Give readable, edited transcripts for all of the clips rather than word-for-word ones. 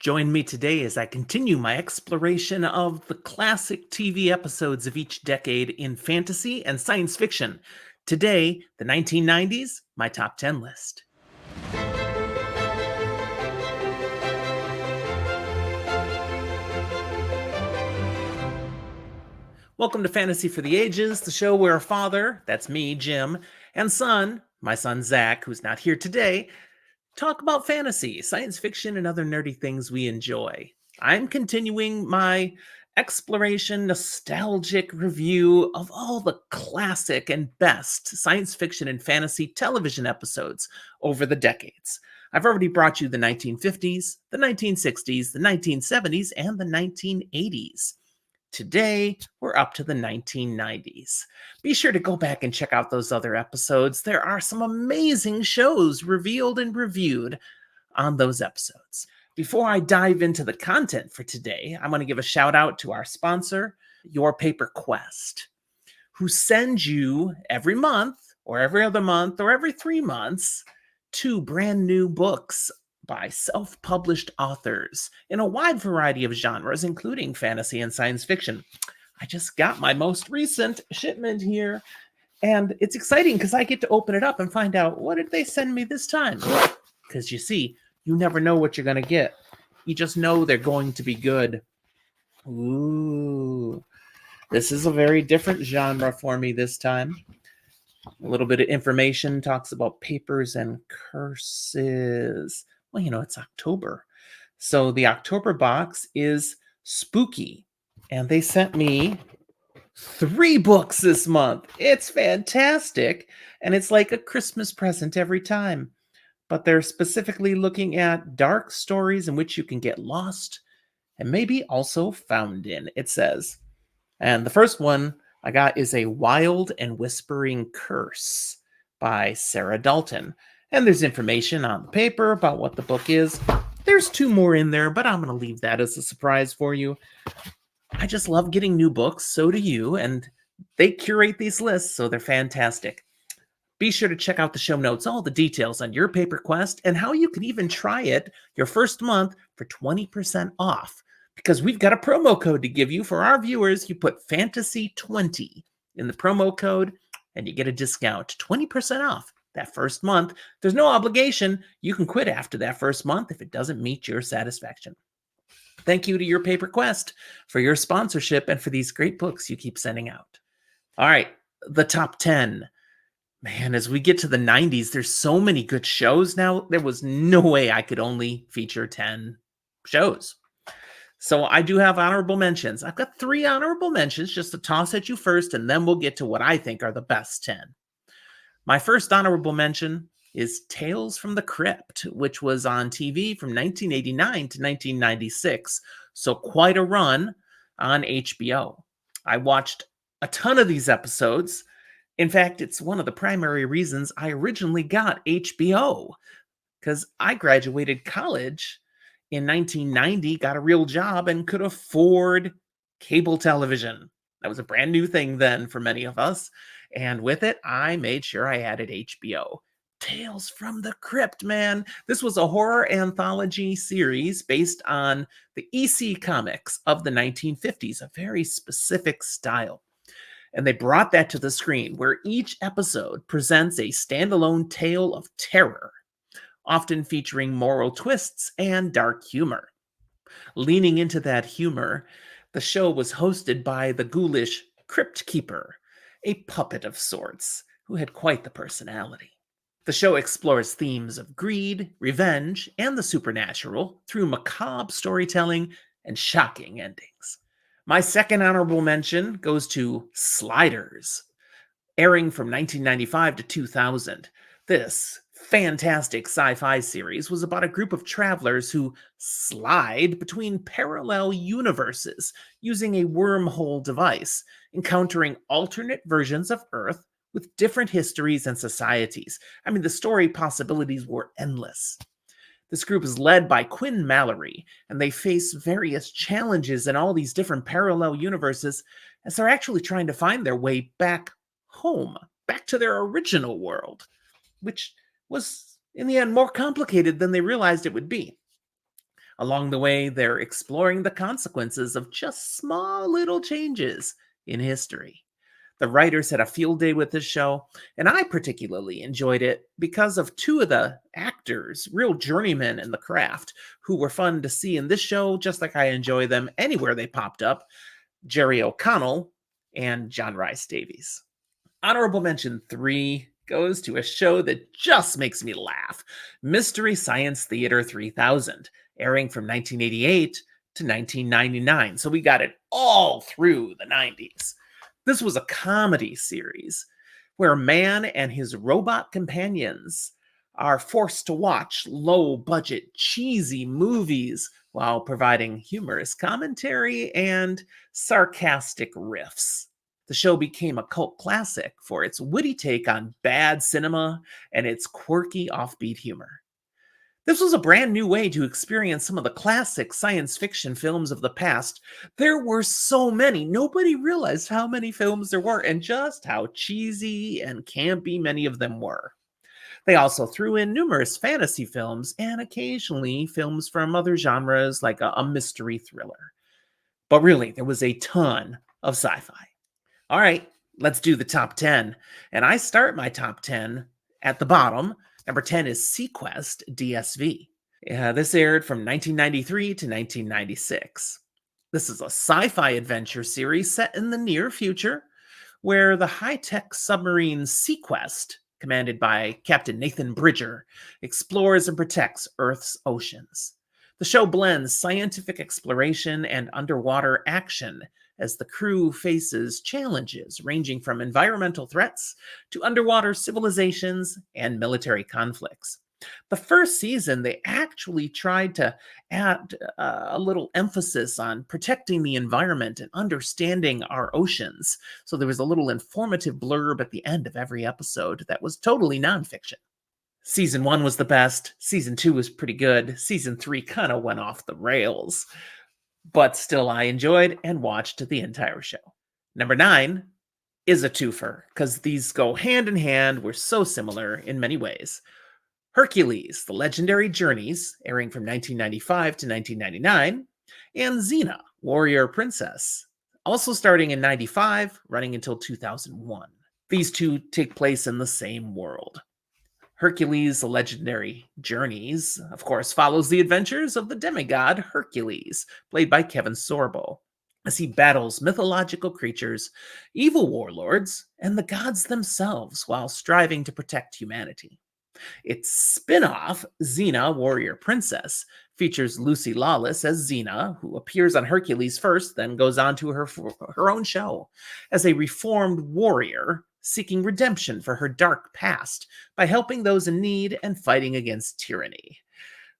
Join me today as I continue my exploration of the classic TV episodes of each decade in fantasy and science fiction. Today, the 1990s, my top 10 list. Welcome to Fantasy for the Ages, the show where a father, that's me, Jim, and son, my son Zach, who's not here today, talk about fantasy, science fiction, and other nerdy things we enjoy. I'm continuing my exploration, nostalgic review of all the classic and best science fiction and fantasy television episodes over the decades. I've already brought you the 1950s, the 1960s, the 1970s, and the 1980s. Today, we're up to the 1990s. Be sure to go back and check out those other episodes. There are some amazing shows revealed and reviewed on those episodes. Before I dive into the content for today, I'm going to give a shout out to our sponsor, Your Paper Quest, who sends you every month, or every other month, or every 3 months, 2 brand new books by self-published authors in a wide variety of genres, including fantasy and science fiction. I just got my most recent shipment here, and it's exciting because I get to open it up and find out, what did they send me this time? Because you see, you never know what you're going to get. You just know they're going to be good. Ooh, this is a very different genre for me this time. A little bit of information talks about papers and curses. Well, it's October. So the October box is spooky. And they sent me 3 books this month. It's fantastic. And it's like a Christmas present every time. But they're specifically looking at dark stories in which you can get lost and maybe also found in, it says. And the first one I got is A Wild and Whispering Curse by Sarah Dalton. And there's information on the paper about what the book is. There's 2 more in there, but I'm going to leave that as a surprise for you. I just love getting new books, so do you, and they curate these lists, so they're fantastic. Be sure to check out the show notes, all the details on Your Paper Quest, and how you can even try it your first month for 20% off. Because we've got a promo code to give you for our viewers. You put Fantasy20 in the promo code, and you get a discount, 20% off that first month. There's no obligation. You can quit after that first month if it doesn't meet your satisfaction. Thank you to Your Paper Quest for your sponsorship and for these great books you keep sending out. All right, the top 10. Man, as we get to the 90s, there's so many good shows now. There was no way I could only feature 10 shows. So I do have honorable mentions. I've got 3 honorable mentions just to toss at you first, and then we'll get to what I think are the best 10. My first honorable mention is Tales from the Crypt, which was on TV from 1989 to 1996. So quite a run on HBO. I watched a ton of these episodes. In fact, it's one of the primary reasons I originally got HBO, because I graduated college in 1990, got a real job, and could afford cable television. That was a brand new thing then for many of us. And with it, I made sure I added HBO. Tales from the Crypt, man. This was a horror anthology series based on the EC comics of the 1950s, a very specific style. And they brought that to the screen, where each episode presents a standalone tale of terror, often featuring moral twists and dark humor. Leaning into that humor, the show was hosted by the ghoulish Crypt Keeper, a puppet of sorts, who had quite the personality. The show explores themes of greed, revenge, and the supernatural through macabre storytelling and shocking endings. My second honorable mention goes to Sliders, airing from 1995 to 2000. This fantastic sci-fi series was about a group of travelers who slide between parallel universes using a wormhole device, encountering alternate versions of Earth with different histories and societies. I mean, the story possibilities were endless. This group is led by Quinn Mallory, and they face various challenges in all these different parallel universes as they're actually trying to find their way back home, back to their original world, which was, in the end, more complicated than they realized it would be. Along the way, they're exploring the consequences of just small little changes in history. The writers had a field day with this show, and I particularly enjoyed it because of two of the actors, real journeymen in the craft, who were fun to see in this show, just like I enjoy them anywhere they popped up: Jerry O'Connell and John Rhys Davies. Honorable mention 3 goes to a show that just makes me laugh: Mystery Science Theater 3000, airing from 1988 to 1999. So we got it all through the 90s. This was a comedy series where a man and his robot companions are forced to watch low budget, cheesy movies while providing humorous commentary and sarcastic riffs. The show became a cult classic for its witty take on bad cinema and its quirky, offbeat humor. This was a brand new way to experience some of the classic science fiction films of the past. There were so many, nobody realized how many films there were and just how cheesy and campy many of them were. They also threw in numerous fantasy films and occasionally films from other genres like a mystery thriller. But really, there was a ton of sci-fi. All right, let's do the top 10. And I start my top 10 at the bottom. Number 10 is Sequest DSV. This aired from 1993 to 1996. This is a sci-fi adventure series set in the near future where the high-tech submarine Sequest, commanded by Captain Nathan Bridger, explores and protects Earth's oceans. The show blends scientific exploration and underwater action as the crew faces challenges ranging from environmental threats to underwater civilizations and military conflicts. The first season, they actually tried to add a little emphasis on protecting the environment and understanding our oceans. So there was a little informative blurb at the end of every episode that was totally nonfiction. Season 1 was the best. Season 2 was pretty good. Season 3 kind of went off the rails. But still, I enjoyed and watched the entire show. Number 9 is a twofer, because these go hand in hand. We're so similar in many ways. Hercules, The Legendary Journeys, airing from 1995 to 1999, and Xena, Warrior Princess, also starting in 95, running until 2001. These two take place in the same world. Hercules, The Legendary Journeys, of course, follows the adventures of the demigod Hercules, played by Kevin Sorbo, as he battles mythological creatures, evil warlords, and the gods themselves while striving to protect humanity. Its spin-off, Xena, Warrior Princess, features Lucy Lawless as Xena, who appears on Hercules first, then goes on to her own show as a reformed warrior seeking redemption for her dark past by helping those in need and fighting against tyranny.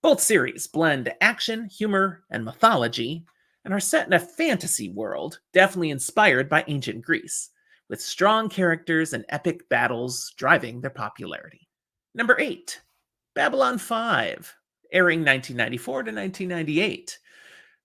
Both series blend action, humor, and mythology, and are set in a fantasy world, definitely inspired by ancient Greece, with strong characters and epic battles driving their popularity. Number 8, Babylon 5, airing 1994 to 1998.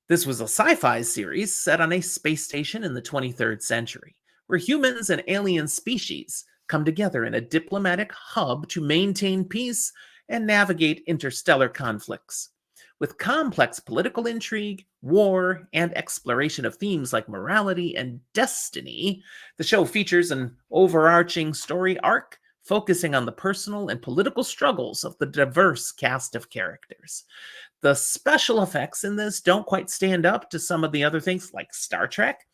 This was a sci-fi series set on a space station in the 23rd century, where humans and alien species come together in a diplomatic hub to maintain peace and navigate interstellar conflicts. With complex political intrigue, war, and exploration of themes like morality and destiny, the show features an overarching story arc focusing on the personal and political struggles of the diverse cast of characters. The special effects in this don't quite stand up to some of the other things like Star Trek,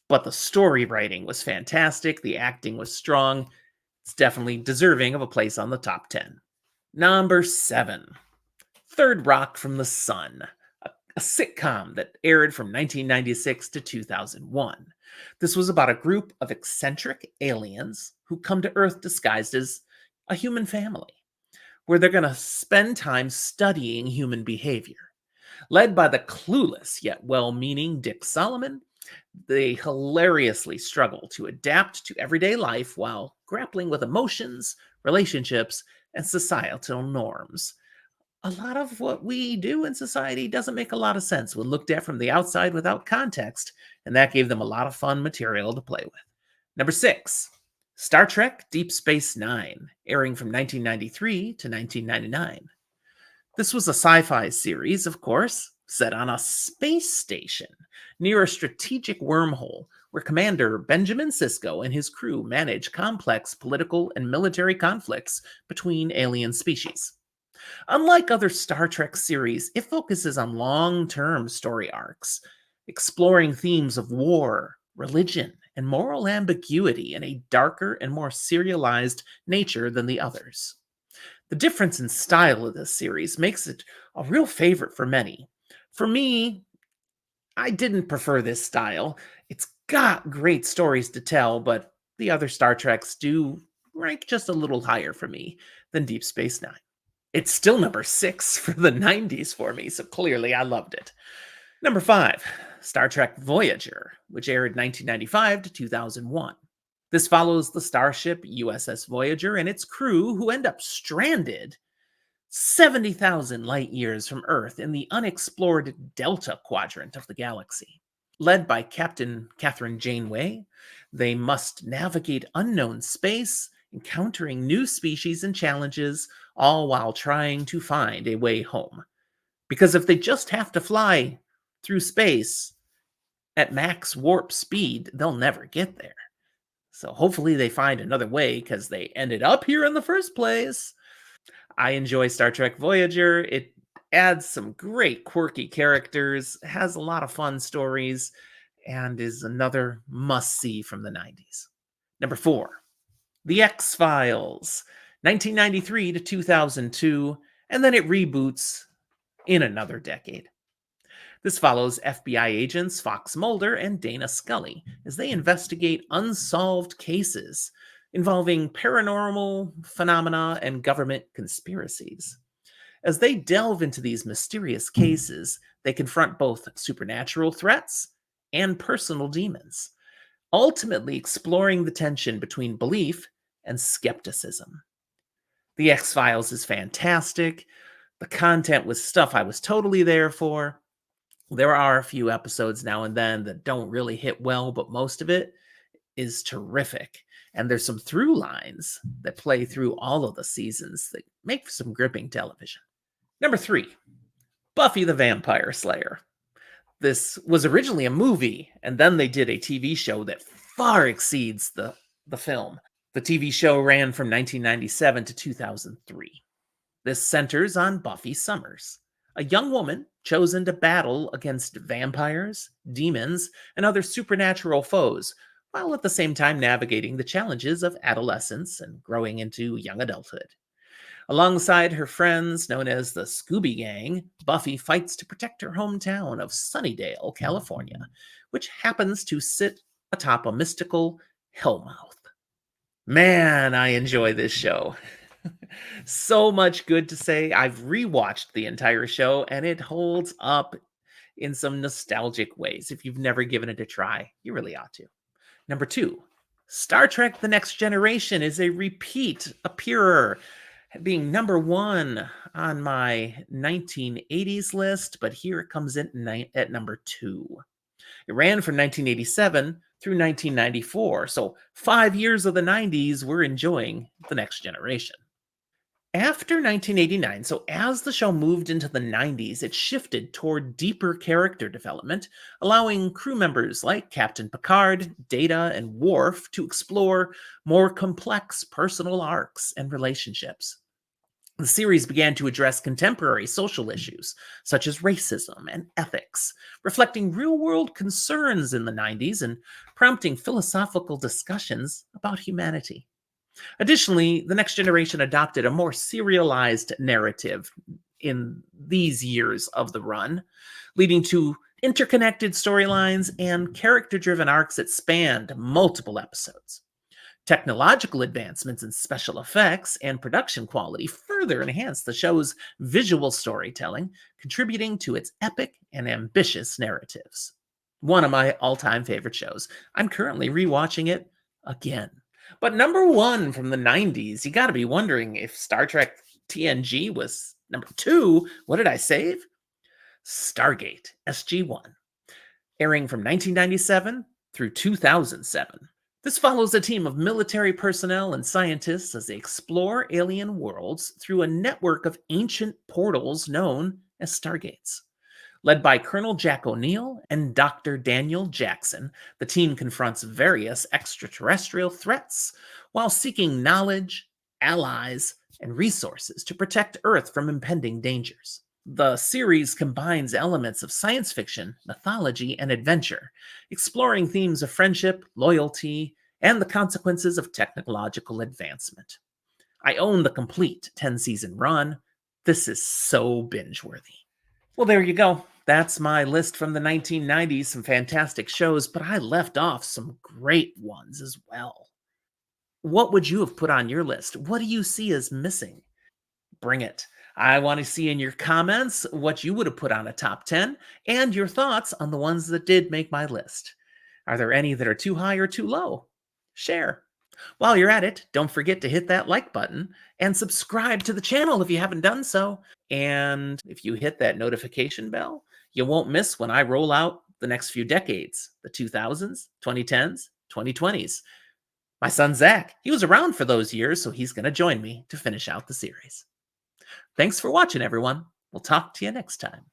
but the story writing was fantastic, the acting was strong. It's definitely deserving of a place on the top 10. Number 7, Third Rock from the Sun, a sitcom that aired from 1996 to 2001. This was about a group of eccentric aliens who come to Earth disguised as a human family, where they're going to spend time studying human behavior. Led by the clueless yet well-meaning Dick Solomon, they hilariously struggle to adapt to everyday life while grappling with emotions, relationships, and societal norms. A lot of what we do in society doesn't make a lot of sense when looked at from the outside without context, and that gave them a lot of fun material to play with. Number 6, Star Trek Deep Space Nine, airing from 1993 to 1999. This was a sci fi series, of course, set on a space station near a strategic wormhole where Commander Benjamin Sisko and his crew manage complex political and military conflicts between alien species. Unlike other Star Trek series, it focuses on long term story arcs, exploring themes of war, religion, and moral ambiguity in a darker and more serialized nature than the others. The difference in style of this series makes it a real favorite for many. For me, I didn't prefer this style. It's got great stories to tell, but the other Star Treks do rank just a little higher for me than Deep Space Nine. It's still number 6 for the 90s for me, so clearly I loved it. Number 5, Star Trek Voyager, which aired 1995 to 2001. This follows the starship USS Voyager and its crew who end up stranded 70,000 light years from Earth in the unexplored Delta quadrant of the galaxy. Led by Captain Catherine Janeway, they must navigate unknown space, encountering new species and challenges, all while trying to find a way home. Because if they just have to fly through space at max warp speed, they'll never get there. So hopefully they find another way because they ended up here in the first place. I enjoy Star Trek Voyager. It adds some great quirky characters, has a lot of fun stories, and is another must-see from the 90s. Number 4, The X-Files, 1993 to 2002, and then it reboots in another decade. This follows FBI agents Fox Mulder and Dana Scully as they investigate unsolved cases involving paranormal phenomena and government conspiracies. As they delve into these mysterious cases, they confront both supernatural threats and personal demons, ultimately exploring the tension between belief and skepticism. The X Files is fantastic. The content was stuff I was totally there for. There are a few episodes now and then that don't really hit well, but most of it is terrific. And there's some through lines that play through all of the seasons that make for some gripping television. Number 3, Buffy the Vampire Slayer. This was originally a movie, and then they did a TV show that far exceeds the film. The TV show ran from 1997 to 2003. This centers on Buffy Summers, a young woman chosen to battle against vampires, demons, and other supernatural foes, while at the same time navigating the challenges of adolescence and growing into young adulthood. Alongside her friends, known as the Scooby Gang, Buffy fights to protect her hometown of Sunnydale, California, which happens to sit atop a mystical hellmouth. Man, I enjoy this show. So much good to say. I've rewatched the entire show, and it holds up in some nostalgic ways. If you've never given it a try, you really ought to. Number 2, Star Trek The Next Generation is a repeat appearer, being number 1 on my 1980s list, but here it comes in at number 2. It ran from 1987 through 1994, so 5 years of the 90s we're enjoying The Next Generation. After 1989, so as the show moved into the 90s, it shifted toward deeper character development, allowing crew members like Captain Picard, Data, and Worf to explore more complex personal arcs and relationships. The series began to address contemporary social issues, such as racism and ethics, reflecting real-world concerns in the 90s and prompting philosophical discussions about humanity. Additionally, The Next Generation adopted a more serialized narrative in these years of the run, leading to interconnected storylines and character-driven arcs that spanned multiple episodes. Technological advancements in special effects and production quality further enhanced the show's visual storytelling, contributing to its epic and ambitious narratives. One of my all-time favorite shows. I'm currently rewatching it again. But number 1 from the 90s, you got to be wondering if Star Trek TNG was number 2. What did I save? Stargate SG-1, airing from 1997 through 2007. This follows a team of military personnel and scientists as they explore alien worlds through a network of ancient portals known as stargates. Led by Colonel Jack O'Neill and Dr. Daniel Jackson, the team confronts various extraterrestrial threats while seeking knowledge, allies, and resources to protect Earth from impending dangers. The series combines elements of science fiction, mythology, and adventure, exploring themes of friendship, loyalty, and the consequences of technological advancement. I own the complete 10-season run. This is so binge worthy. Well, there you go. That's my list from the 1990s, some fantastic shows, but I left off some great ones as well. What would you have put on your list? What do you see as missing? Bring it. I want to see in your comments what you would have put on a top 10 and your thoughts on the ones that did make my list. Are there any that are too high or too low? Share. While you're at it, don't forget to hit that like button and subscribe to the channel if you haven't done so. And if you hit that notification bell, you won't miss when I roll out the next few decades, the 2000s, 2010s, 2020s. My son Zach, he was around for those years, so he's going to join me to finish out the series. Thanks for watching, everyone. We'll talk to you next time.